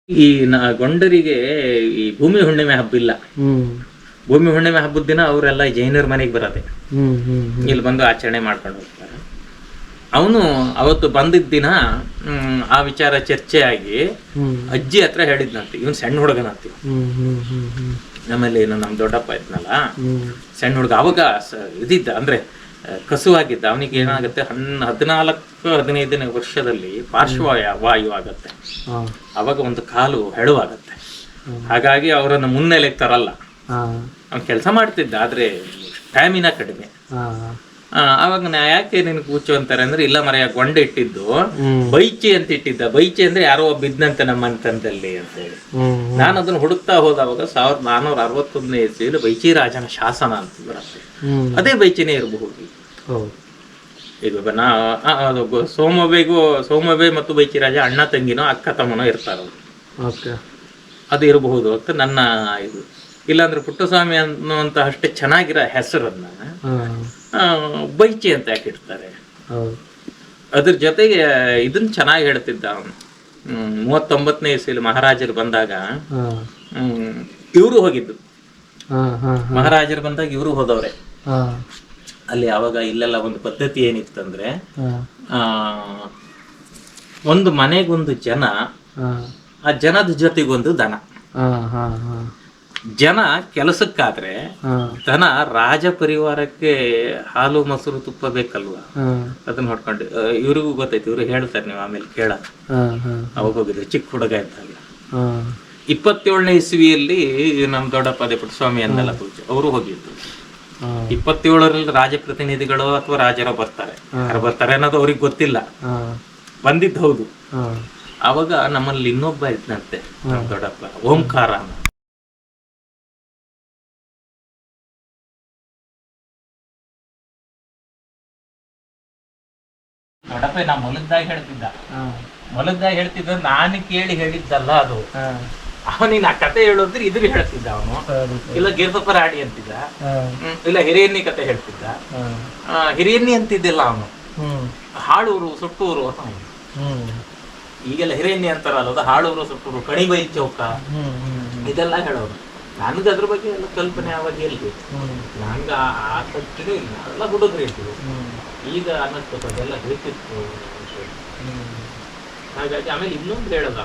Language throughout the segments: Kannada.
ಈ ಗೊಂಡರಿಗೆ ಈ ಭೂಮಿ ಹುಣ್ಣಿಮೆ ಹಬ್ಬ ಇಲ್ಲ. ಭೂಮಿ ಹುಣ್ಣಿಮೆ ಹಬ್ಬದ ದಿನ ಅವರೆಲ್ಲ ಜೈನರ ಮನೆಗೆ ಬರೋದೆ, ಇಲ್ಲಿ ಬಂದು ಆಚರಣೆ ಮಾಡ್ಕೊಂಡು ಹೋಗ್ತಾರೆ. ಅವನು ಅವತ್ತು ಬಂದಿದ್ದ ದಿನ ಆ ವಿಚಾರ ಚರ್ಚೆ ಆಗಿ ಅಜ್ಜಿ ಹತ್ರ ಹೇಳಿದ್ನಂತೆ, ಇವನ್ ಸಣ್ಣ ಹುಡುಗನಂತ. ಆಮೇಲೆ ಇನ್ನು ನಮ್ ದೊಡ್ಡಪ್ಪ ಇದ್ನಲ್ಲ ಸಣ್ಣ ಹುಡುಗ, ಅವಾಗ ಇದಿದ್ದ ಅಂದ್ರೆ ಕಸುವಾಗಿದ್ದ. ಅವನಿಗೆ ಏನಾಗುತ್ತೆ 14-15 ವರ್ಷದಲ್ಲಿ ಪಾರ್ಶ್ವವಾಯು ಆಗತ್ತೆ. ಅವಾಗ ಒಂದು ಕಾಲು ಹೆಳುವಾಗತ್ತೆ. ಹಾಗಾಗಿ ಅವರನ್ನು ಮುನ್ನೆಲೆಗೆ ತರಲ್ಲ. ಅವ್ನು ಕೆಲಸ ಮಾಡ್ತಿದ್ದ, ಆದ್ರೆ ಸ್ಟ್ಯಾಮಿನಾ ಕಡಿಮೆ. ಅವಾಗ ಯಾಕೆ ನಿನಗೆ ಕೂಚು ಅಂತಾರೆ ಅಂದ್ರೆ, ಇಲ್ಲ ಮರೆಯ ಗೊಂಡೆ ಇಟ್ಟಿದ್ದು ಬೈಚಿ ಅಂತ ಇಟ್ಟಿದ್ದ. ಬೈಚಿ ಅಂದ್ರೆ ಯಾರೋ ಒಬ್ಬ ಇದ್ದಂತೆ ನಮ್ಮ ಅಂತಂದಲ್ಲಿ ಅಂತ ಹೇಳಿ ನಾನು ಅದನ್ನ ಹುಡುಕ್ತಾ ಹೋದವಾಗ 1461ನೇ ಇಸ್ವಿಯಲ್ಲಿ ಬೈಚಿ ರಾಜನ ಶಾಸನ ಅಂತ ಬರುತ್ತೆ. ಅದೇ ಬೈಚಿನೇ ಇರಬಹುದು. ಈಗ ಸೋಮಬೆ ಮತ್ತು ಬೈಚಿ ರಾಜ ಅಣ್ಣ ತಂಗಿನೋ ಅಕ್ಕ ತಮ್ಮನೋ ಇರ್ತಾರ, ಅದು ಇರಬಹುದು ಅಂತ ನನ್ನ ಇದು. ಇಲ್ಲಾಂದ್ರೆ ಪುಟ್ಟಸ್ವಾಮಿ ಅನ್ನುವಂತ ಅಷ್ಟೇ ಚೆನ್ನಾಗಿರೋ ಹೆಸರನ್ನ ಬೈಚಿ ಅಂತ ಯಾಕೆ ಇಡ್ತಾರೆ? ಅದ್ರ ಜೊತೆಗೆ ಇದನ್ನ ಚೆನ್ನಾಗಿ ಹೇಳ್ತಿದ್ದ ಅವನು. 39ನೇ ಇಸ್ವಿಯಲ್ಲಿ ಮಹಾರಾಜರು ಬಂದಾಗ ಇವರು ಹೋಗಿದ್ದು. ಮಹಾರಾಜರು ಬಂದಾಗ ಇವರು ಹೋದವ್ರೆ ಅಲ್ಲಿ. ಅವಾಗ ಇಲ್ಲೆಲ್ಲ ಒಂದು ಪದ್ಧತಿ ಏನಿತ್ತಂದ್ರೆ, ಒಂದು ಮನೆಗೊಂದು ಜನ, ಆ ಜನದ ಜೊತೆಗೊಂದು ದನ. ಜನ ಕೆಲಸಕ್ಕಾದ್ರೆ ದನ ರಾಜ ಪರಿವಾರಕ್ಕೆ ಹಾಲು ಮೊಸರು ತುಪ್ಪ ಬೇಕಲ್ವಾ, ಅದನ್ನ ಹೊಡ್ಕೊಂಡು ಇವ್ರಿಗೂ ಗೊತ್ತೈತಿ. ಇವ್ರು ಹೇಳ್ತಾರೆ, ನೀವು ಆಮೇಲೆ ಕೇಳ. ಅವಾಗ ಹೋಗಿದ್ರು ಚಿಕ್ಕ ಹುಡುಗ ಇದ್ದಾಗ. 27ನೇ ಇಸ್ವಿಯಲ್ಲಿ ನಮ್ ದೊಡ್ಡಪ್ಪ ಅದೇ ಪುಟ್ಟಸ್ವಾಮಿ ಅನ್ನೆಲ್ಲ ಪೂಜೆ ಅವರು ಹೋಗಿದ್ರು. 27ರಲ್ಲಿ ರಾಜಪ್ರತಿನಿಧಿಗಳು ಅಥವಾ ರಾಜರ ಬರ್ತಾರೆ, ಯಾರು ಬರ್ತಾರೆ ಅನ್ನೋದು ಅವ್ರಿಗೆ ಗೊತ್ತಿಲ್ಲ. ಬಂದಿದ್ದು ಹೌದು. ಅವಾಗ ನಮ್ಮಲ್ಲಿ ಇನ್ನೊಬ್ಬ ಇದ್ನಂತೆ ನಮ್ ದೊಡ್ಡಪ್ಪ, ಓಂಕಾರ ಅನ್ನೋ. ದೊಡ್ಡಪ್ಪ ನಾ ಮೊಲದ್ದಾಗ ಹೇಳ್ತಿದ್ದ ನಾನು ಕೇಳಿ ಹೇಳಿದ್ದಲ್ಲ ಅದು. ಅವನಿಗೆ ಆ ಕತೆ ಹೇಳೋದ್ರೆ ಇದ್ರ ಹೇಳ್ತಿದ್ದ ಅವನು. ಇಲ್ಲ ಗೇರ್ಸಪ್ಪ ರಾಡಿ ಅಂತಿದ್ದ, ಇಲ್ಲ ಹಿರಿಯಣ್ಣಿ ಕತೆ ಹೇಳ್ತಿದ್ದ. ಹಿರಿಯಣ್ಣಿ ಅಂತಿದ್ದಿಲ್ಲ ಅವನು, ಹಾಳೂರು ಸುಟ್ಟೂರು ಅಂತ. ಈಗೆಲ್ಲ ಹಿರಿಯಣ್ಣಿ ಅಂತಾರಲ್ಲ, ಅದು ಹಾಳೂರು ಸುಟ್ಟೂರು, ಕಣಿಬೈ ಚೌಕ ಇದೆಲ್ಲ ಹೇಳೋರು. ನನ್ಗೆ ಅದ್ರ ಬಗ್ಗೆ ಎಲ್ಲ ಕಲ್ಪನೆ ಅವಾಗ ಎಲ್ಲಿ, ನನ್ಗೆ ಆಸಕ್ತಿನೂ ಇಲ್ಲ. ಎಲ್ಲ ಹುಡುಗರು ಇರ್ತೀವಿ. ಈಗ ಅನ್ನಿಸ್ತು ಅದೆಲ್ಲ ಬೇಕಿತ್ತು. ಹಾಗಾಗಿ ಆಮೇಲೆ ಇನ್ನೊಂದು ಹೇಳದ,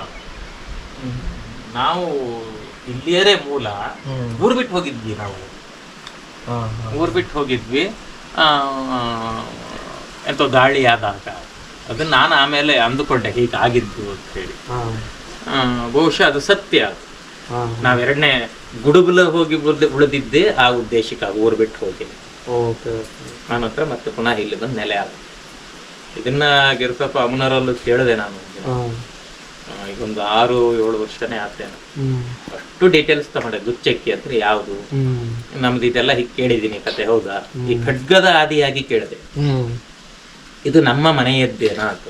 ನಾವು ಇಲ್ಲಿಯರೇ ಮೂಲ. ಊರ್ ಬಿಟ್ಟು ಹೋಗಿದ್ವಿ ನಾವು. ಎಂತೋ ದಾಳಿ ಆದಾಗ ಅದನ್ನ ನಾನು ಆಮೇಲೆ ಅಂದುಕೊಂಡೆ ಹೀಗಾಗಿದ್ದು ಅಂತ ಹೇಳಿ. ಬಹುಶಃ ಅದು ಸತ್ಯ. ನಾವೆರಡನೇ ಗುಡುಗುಲ ಹೋಗಿ ಉಳಿದಿದ್ದೆ ಆ ಉದ್ದೇಶಕ್ಕೆ, ಊರ್ ಬಿಟ್ಟು ಹೋಗಿ ನಾನು ಹತ್ರ ಮತ್ತೆ ಪುನಃ ಇಲ್ಲಿ ಬಂದು ನೆಲೆ ಆಗ. ಇದನ್ನ ಗಿರ್ಸಪ್ಪ ಅಮ್ಮನವರಲ್ಲೂ ಕೇಳಿದೆ ನಾನು. ಈಗ ಒಂದು 6-7 ವರ್ಷನೇ ಆತೇನೆ. ಅಷ್ಟು ಡೀಟೇಲ್ಸ್ ತಗೊಂಡೆ. ಗುಚ್ಚಕ್ಕಿ ಅಂದ್ರೆ ಯಾವುದು, ನಮ್ದು ಇದೆಲ್ಲ ಹೀಗೆ ಕೇಳಿದೀನಿ ಕತೆ. ಹೌದಾ? ಈ ಖಡ್ಗದ ಆದಿಯಾಗಿ ಕೇಳಿದೆ, ಇದು ನಮ್ಮ ಮನೆಯದ್ದೇನಾ ಅಂತ.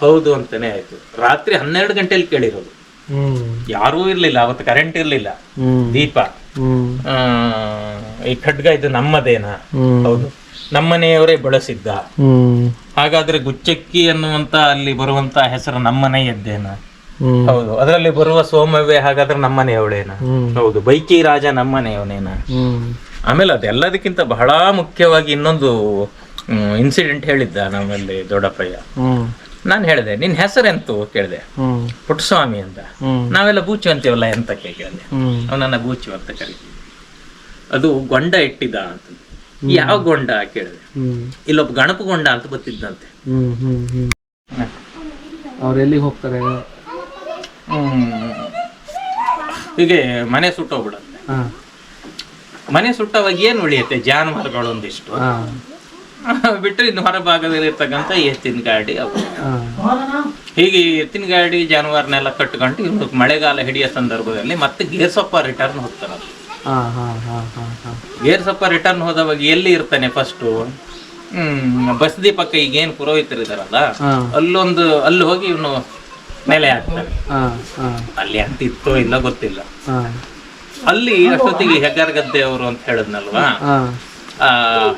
ಹೌದು ಅಂತಾನೆ ಆಯ್ತು. ರಾತ್ರಿ 12 ಗಂಟೆಲಿ ಕೇಳಿರೋದು. ಯಾರೂ ಇರ್ಲಿಲ್ಲ ಅವತ್ತು, ಕರೆಂಟ್ ಇರ್ಲಿಲ್ಲ, ದೀಪ. ಈ ಖಡ್ಗ ಇದು ನಮ್ಮದೇನಾ? ಹೌದು, ನಮ್ಮನೆಯವರೇ ಬಳಸಿದ್ದ. ಹಾಗಾದ್ರೆ ಗುಚ್ಚಕ್ಕಿ ಅನ್ನುವಂತ ಅಲ್ಲಿ ಬರುವಂತ ಹೆಸರು ನಮ್ಮನೆಯದ್ದೇನ? ಹೌದು. ಅದರಲ್ಲಿ ಬರುವ ಸೋಮವೇ ಹಾಗಾದ್ರೆ ನಮ್ಮನೆಯವಳೇನ? ಹೌದು. ಬೈಚಿ ರಾಜ ನಮ್ಮನೆಯವನೇನ? ಆಮೇಲೆ ಅದೆಲ್ಲದಕ್ಕಿಂತ ಬಹಳ ಮುಖ್ಯವಾಗಿ ಇನ್ನೊಂದು ಇನ್ಸಿಡೆಂಟ್ ಹೇಳಿದ್ದ ನಮ್ಮಲ್ಲಿ ದೊಡ್ಡಪ್ಪಯ್ಯ. ನಾನು ಹೇಳಿದೆ, ನಿನ್ ಹೆಸರೆಂತು ಕೇಳಿದೆ. ಪುಟ್ಟಸ್ವಾಮಿ ಅಂತ. ನಾವೆಲ್ಲ ಬೂಚು ಅಂತೀವಲ್ಲ, ಎಂತ ಕೇಳಿದೆ. ಅವನನ್ನ ಬೂಚು ಅಂತ ಕರಿತೀವಿ. ಅದು ಗೊಂಡ ಇಟ್ಟಿದ್ದ ಅಂತ. ಯಾವ ಗೊಂಡ ಕೇಳಿದೆ. ಇಲ್ಲೊಬ್ಬ ಗಣಪ ಗೊಂಡ ಅಂತ ಗೊತ್ತಿದ್ದಂತೆ. ಅವ್ರು ಎಲ್ಲಿಗೆ ಹೋಗ್ತಾರೆ? ಹೀಗೆ ಮನೆ ಸುಟ್ಟೋಗ್ಬಿಡತ್ತೆ. ಮನೆ ಸುಟ್ಟವಾಗ ಏನ್ ಉಳಿಯುತ್ತೆ? ಜಾನುವಾರುಗಳು ಒಂದಿಷ್ಟು ಬಿಟ್ಟರೆ ಇನ್ನು ಹೊರಭಾಗದಲ್ಲಿ ಇರ್ತಕ್ಕಂಥ ಎತ್ತಿನ ಗಾಡಿ ಅವು. ಹೀಗೆ ಎತ್ತಿನ ಗಾಡಿ ಜಾನುವಾರನೆಲ್ಲ ಕಟ್ಕೊಂಡು ಇವ್ರು ಮಳೆಗಾಲ ಹಿಡಿಯೋ ಸಂದರ್ಭದಲ್ಲಿ ಮತ್ತೆ ಗೇರ್ಸಪ್ಪ ರಿಟರ್ನ್ ಹೋಗ್ತಾರ. ಗೇರ್ಸಪ್ಪ ರಿಟರ್ನ್ ಹೋದವಾಗ ಎಲ್ಲಿ ಇರ್ತಾನೆ ಫಸ್ಟು? ಬಸದಿ ಪಕ್ಕ ಈಗೇನು ಪುರೋಹಿತರು ಇದಾರಲ್ಲ, ಅಲ್ಲಿ ಹೋಗಿ ಇವನು ನೆಲೆ ಹಾಕ್ತಾನೆ. ಅಲ್ಲಿ ಅಂತಿತ್ತೋ ಇಲ್ಲ ಗೊತ್ತಿಲ್ಲ. ಅಲ್ಲಿ ಅಷ್ಟೊತ್ತಿಗೆ ಹೆಗ್ಗಾರ್ ಗದ್ದೆ ಅವರು ಅಂತ ಹೇಳಿದ್ನಲ್ವಾ,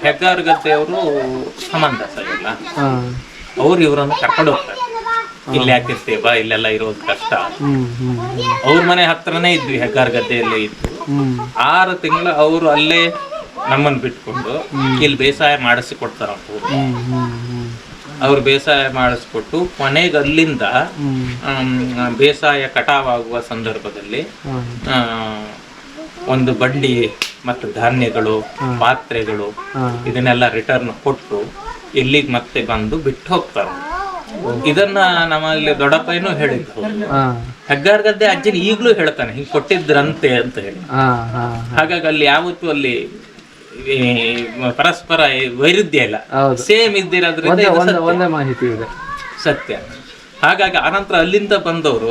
ಹೆಗ್ಗಾರ್ ಗದ್ದೆ ಅವರು ಸಂಬಂಧ ಸರಿಲ್ಲ. ಅವ್ರು ಇವರನ್ನು ಕರ್ಕೊಂಡು ಹೋಗ್ತಾರೆ. ಇಲ್ಲಿ ಯಾಕಿರ್ತೀವಿ ಬಾ, ಇಲ್ಲೆಲ್ಲ ಇರೋದು ಕಷ್ಟ. ಅವ್ರ ಮನೆ ಹತ್ರನೇ ಇದ್ವಿ, ಹೆಗ್ಗಾರ್ ಗದ್ದೆಯಲ್ಲಿ ಇದ್ವಿ. 6 ತಿಂಗಳು ಅವರು ಅಲ್ಲೇ ನಮ್ಮನ್ನು ಬಿಟ್ಕೊಂಡು ಇಲ್ಲಿ ಬೇಸಾಯ ಮಾಡಿಸಿ ಕೊಡ್ತಾರ. ಅವ್ರು ಬೇಸಾಯ ಮಾಡಿಸ್ಕೊಟ್ಟು ಕೊನೆಗೆ ಅಲ್ಲಿಂದ ಬೇಸಾಯ ಕಟಾವಾಗುವ ಸಂದರ್ಭದಲ್ಲಿ ಒಂದು ಬಂಡಿ ಮತ್ತು ಧಾನ್ಯಗಳು, ಪಾತ್ರೆಗಳು ಇದನ್ನೆಲ್ಲ ರಿಟರ್ನ್ ಕೊಟ್ಟು ಇಲ್ಲಿಗೆ ಮತ್ತೆ ಬಂದು ಬಿಟ್ಟು ಹೋಗ್ತಾರೆ. ಇದನ್ನ ನಮ್ಮಲ್ಲಿ ದೊಡ್ಡಪ್ಪನೂ ಹೇಳಿದ್ರು. ಹೆಗ್ಗಾರ್ ಗದ್ದೆ ಅಜ್ಜನ ಈಗ್ಲೂ ಹೇಳ್ತಾನೆ, ಹಿಂಗ್ ಕೊಟ್ಟಿದ್ರಂತೆ ಅಂತ ಹೇಳಿ. ಹಾಗಾಗಿ ಅಲ್ಲಿ ಯಾವತ್ತೂ ಅಲ್ಲಿ ಪರಸ್ಪರ ವೈರುಧ್ಯ ಇಲ್ಲ, ಸೇಮ್ ಇದ್ದಿರೋದ್ರಿಂದ ಮಾಹಿತಿ ಇದೆ, ಸತ್ಯ. ಹಾಗಾಗಿ ಆನಂತರ ಅಲ್ಲಿಂದ ಬಂದವರು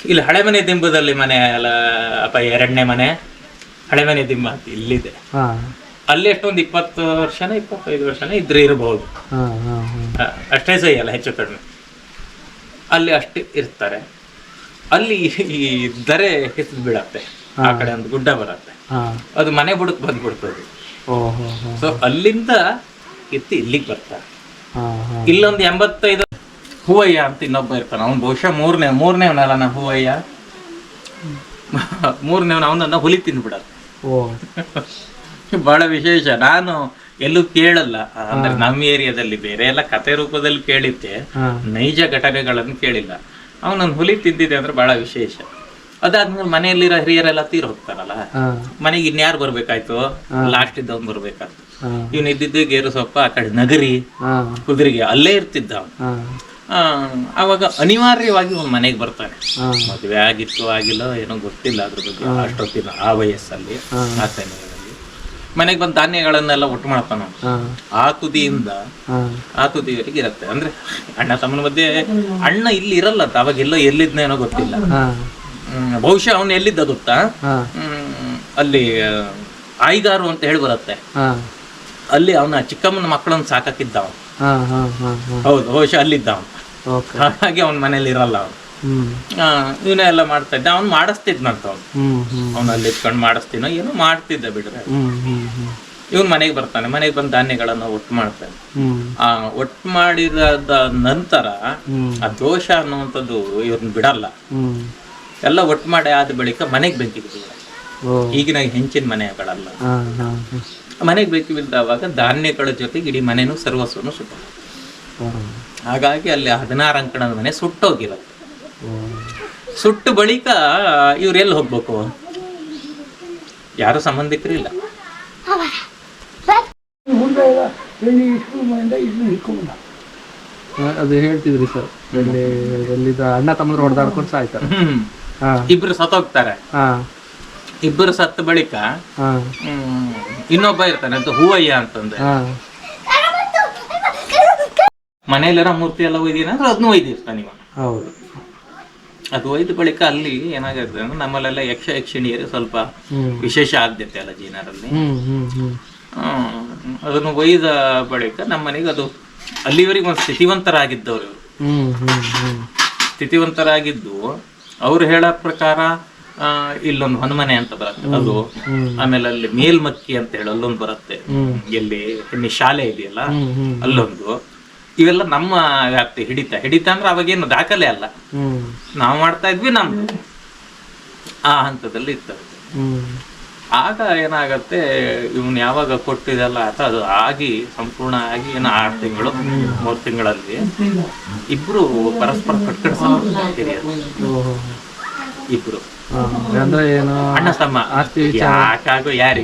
ಇಲ್ಲಿ ಹಳೆಮನೆ ದಿಂಬದಲ್ಲಿ ಮನೆ ಎಲ್ಲ ಅಪ್ಪ 2ನೇ ಮನೆ ಹಳೆಮನೆ ದಿಂಬ ಅಂತ ಇಲ್ಲಿದೆ. ಅಲ್ಲಿ ಎಷ್ಟೊಂದು 20 ವರ್ಷನ 25 ವರ್ಷನ ಇದ್ರೆ ಇರಬಹುದು, ಅಷ್ಟೇ ಸಹಿ ಅಲ್ಲ, ಹೆಚ್ಚು ಕಡಿಮೆ ಅಲ್ಲಿ ಅಷ್ಟೇ ಇರ್ತಾರೆ. ಅಲ್ಲಿ ಈ ದರೆ ಹೆಸರು ಬೀಳತ್ತೆ, ಆ ಕಡೆ ಒಂದು ಗುಡ್ಡ ಬರತ್ತೆ, ಅದು ಮನೆ ಬುಡಕ್ ಬಂದ್ಬಿಡ್ತದೆ. ಸೊ ಅಲ್ಲಿಂದ ಎತ್ತಿ ಇಲ್ಲಿಗೆ ಬರ್ತಾರೆ. ಇಲ್ಲೊಂದು 85 ಹೂವಯ್ಯ ಅಂತ ಇನ್ನೊಬ್ಬ ಇರ್ತಾನೆ, ಅವ್ನು ಬಹುಶಃ ಮೂರನೇವನಲ್ಲ ಹೂವಯ್ಯ, 3ನೇವನ, ಅವನನ್ನ ಹುಲಿ ತಿಂದ್ಬಿಡತ್ತೆ. ಬಹಳ ವಿಶೇಷ. ನಾನು ಎಲ್ಲೂ ಕೇಳಲ್ಲ, ಅಂದ್ರೆ ನಮ್ಮ ಏರಿಯಾದಲ್ಲಿ ಬೇರೆ ಎಲ್ಲ ಕತೆ ರೂಪದಲ್ಲಿ ಕೇಳಿದ್ದೆ, ನೈಜ ಘಟನೆಗಳನ್ನು ಕೇಳಿಲ್ಲ. ಅವನನ್ನು ಹುಲಿ ತಿಂದಿದೆ ಅಂದ್ರೆ ಬಹಳ ವಿಶೇಷ. ಅದಾದ್ಮೇಲೆ ಮನೆಯಲ್ಲಿರೋ ಹಿರಿಯರೆಲ್ಲ ತೀರ್ ಹೋಗ್ತಾರಲ್ಲ, ಮನೆಗೆ ಇನ್ಯಾರು ಬರ್ಬೇಕಾಯ್ತು, ಲಾಸ್ಟ್ ಇದ್ದವ್ನು ಬರ್ಬೇಕಾಯ್ತು. ಇವನ್ ಇದ್ದಿದ್ದು ಗೇರು ಸೊಪ್ಪ ಆ ಕಡೆ ನಗರಿ ಕುದುರೆಗೆ ಅಲ್ಲೇ ಇರ್ತಿದ್ದ. ಅವಾಗ ಅನಿವಾರ್ಯವಾಗಿ ಒಂದು ಮನೆಗೆ ಬರ್ತಾನೆ. ಮದುವೆ ಆಗಿತ್ತು ಆಗಿಲ್ಲ ಏನೋ ಗೊತ್ತಿಲ್ಲ ಅದ್ರ ಬಗ್ಗೆ ಅಷ್ಟೊತ್ತಿನ ಆ ವಯಸ್ಸಲ್ಲಿ, ಆ ಸಮಯದಲ್ಲಿ ಮನೆಗೆ ಬಂದು ಧಾನ್ಯಗಳನ್ನೆಲ್ಲ ಒಟ್ಟು ಮಾಡ್ತಾನ. ಆ ತುದಿಯಿಂದ ಆ ತುದಿಯವರೆಗೆ ಇರತ್ತೆ. ಅಂದ್ರೆ ಅಣ್ಣ ತಮ್ಮನ ಮಧ್ಯೆ, ಅಣ್ಣ ಇಲ್ಲಿ ಇರಲ್ಲ ಅವಾಗ, ಎಲ್ಲೋ ಎಲ್ಲಿದ್ನೇನೋ ಗೊತ್ತಿಲ್ಲ. ಬಹುಶಃ ಅವನು ಎಲ್ಲಿದ್ದ ಗೊತ್ತಾ, ಅಲ್ಲಿ ಆಯ್ಗಾರು ಅಂತ ಹೇಳಿ ಬರುತ್ತೆ, ಅಲ್ಲಿ ಅವನ ಚಿಕ್ಕಮ್ಮನ ಮಕ್ಕಳನ್ನ ಸಾಕಿದ್ದ ಅವನು. ಹೌದು, ಬಹುಶಃ ಅಲ್ಲಿದ್ದ ಅವನು. ಹಾಗಾಗಿ ಅವನ ಮನೇಲಿ ಇರಲ್ಲ ಅವನು. ಇವನ್ನೆಲ್ಲ ಮಾಡ್ತಾ ಇದ್ದ, ಅವ್ನು ಮಾಡಿಸ್ತಿದ್ನಂತ ಅವ್ನು ಅಲ್ಲಿ ಇಟ್ಕೊಂಡು ಮಾಡಿಸ್ತೀನೋ ಏನೋ ಮಾಡ್ತಿದ್ದ ಬಿಡ್ರೆ. ಇವನ್ ಮನೆಗೆ ಬರ್ತಾನೆ, ಮನೆಗೆ ಬಂದು ಧಾನ್ಯಗಳನ್ನ ಒಟ್ಟು ಮಾಡ್ತಾನೆ. ಆ ಒಟ್ಟು ಮಾಡಿದ ನಂತರ ಆ ದೋಷ ಅನ್ನುವಂಥದ್ದು ಇವ್ರನ್ನ ಬಿಡಲ್ಲ. ಎಲ್ಲ ಒಟ್ಟು ಮಾಡಿ ಆದ ಬಳಿಕ ಮನೆಗೆ ಬೆಂಕಿ ಬಿದ್ದ. ಈಗಿನ ಹೆಂಚಿನ ಮನೆಗಳಲ್ಲ, ಮನೆಗೆ ಬೆಂಕಿ ಬಿದ್ದಾವಾಗ ಧಾನ್ಯಗಳ ಜೊತೆಗೆ ಇಡೀ ಮನೆನೂ ಸರ್ವಸ್ವನು ಸುಟ್ಟ. ಹಾಗಾಗಿ ಅಲ್ಲಿ 16 ಅಂಕಣದ ಮನೆ ಸುಟ್ಟೋಗಿರುತ್ತೆ. ಸುಟ್ಟು ಬಳಿಕ ಇವ್ರು ಎಲ್ಲಿ ಹೋಗ್ಬೇಕು, ಯಾರು ಸಂಬಂಧಿಕರು ಇಲ್ಲ. ಅದು ಹೇಳ್ತಿದ್ರಿ ಸರ್, ಎಲ್ಲಿದ್ದ ಅಣ್ಣ ತಮ್ಮಂದ್ರು ಹೊಡೆದಾಡ್ಕೊಂಡು ಸಾಯ್ತಾರೆ. ಇಬ್ರು ಸತ್ತೋಗ್ತಾರೆ. ಇಬ್ಬರು ಸತ್ತ ಬಳಿಕ ಇನ್ನೊಬ್ಬ ಇರ್ತಾನೆ ಅಂತ ಹೂವಯ್ಯ ಅಂತಂದ್ರೆ, ಮನೆಯಲ್ಲಿರೋ ಮೂರ್ತಿ ಎಲ್ಲ ಒಯ್ದಿನ ಅಂದ್ರೆ ಅದನ್ನು ಒಯ್ದಿರ್ತಾನೆ ಇವ. ಹೌದು, ಅದು ಒಯ್ದ ಬಳಿಕ ಅಲ್ಲಿ ಏನಾಗುತ್ತೆ ಅಂದ್ರೆ ನಮ್ಮಲ್ಲೆಲ್ಲ ಯಕ್ಷಿಣಿಯರು ಸ್ವಲ್ಪ ವಿಶೇಷ ಆದ್ಯತೆ ಅಲ್ಲ ಜೀನರಲ್ಲಿ. ಅದನ್ನು ಒಯ್ದ ಬಳಿಕ ನಮ್ಮ ಮನೆಗೆ ಅದು ಅಲ್ಲಿವರೆಗೆ ಒಂದು ಸ್ಥಿತಿವಂತರಾಗಿದ್ದವ್ರು ಇವರು. ಸ್ಥಿತಿವಂತರಾಗಿದ್ದು ಅವ್ರು ಹೇಳೋ ಪ್ರಕಾರ ಇಲ್ಲೊಂದು ಹೊನ್ಮನೆ ಅಂತ ಬರುತ್ತೆ ಅದು, ಆಮೇಲೆ ಅಲ್ಲಿ ಮೇಲ್ಮಕ್ಕಿ ಅಂತ ಹೇಳಿ ಅಲ್ಲೊಂದು ಬರುತ್ತೆ, ಎಲ್ಲಿ ಹೆಣ್ಣಿ ಶಾಲೆ ಇದೆಯಲ್ಲ ಅಲ್ಲೊಂದು. ಇವೆಲ್ಲ ನಮ್ಮ ವ್ಯಾಪ್ತಿ ಹಿಡಿತ ಅಂದ್ರೆ ಅವಾಗೇನು ದಾಖಲೆ ಅಲ್ಲ, ನಾವು ಮಾಡ್ತಾ ಇದ್ವಿ ನಮ್ದು ಆ ಹಂತದಲ್ಲಿ ಇತ್ತು. ಆಗ ಏನಾಗತ್ತೆ, ಇವನ್ ಯಾವಾಗ ಕೊಟ್ಟಿದೆಲ್ಲ ಅಥವಾ ಅದು ಆಗಿ ಸಂಪೂರ್ಣ ಆಗಿ ಏನೋ 6 ತಿಂಗಳು 3 ತಿಂಗಳಲ್ಲಿ ಇಬ್ರು ಪರಸ್ಪರ ಕಟ್ಕಡಿಸ ಇಬ್ರು ಅಂದ್ರೆ ಏನು ಅಣ್ಣ ತಮ್ಮ ಯಾಕಾಗೋ ಯಾರಿಗೆ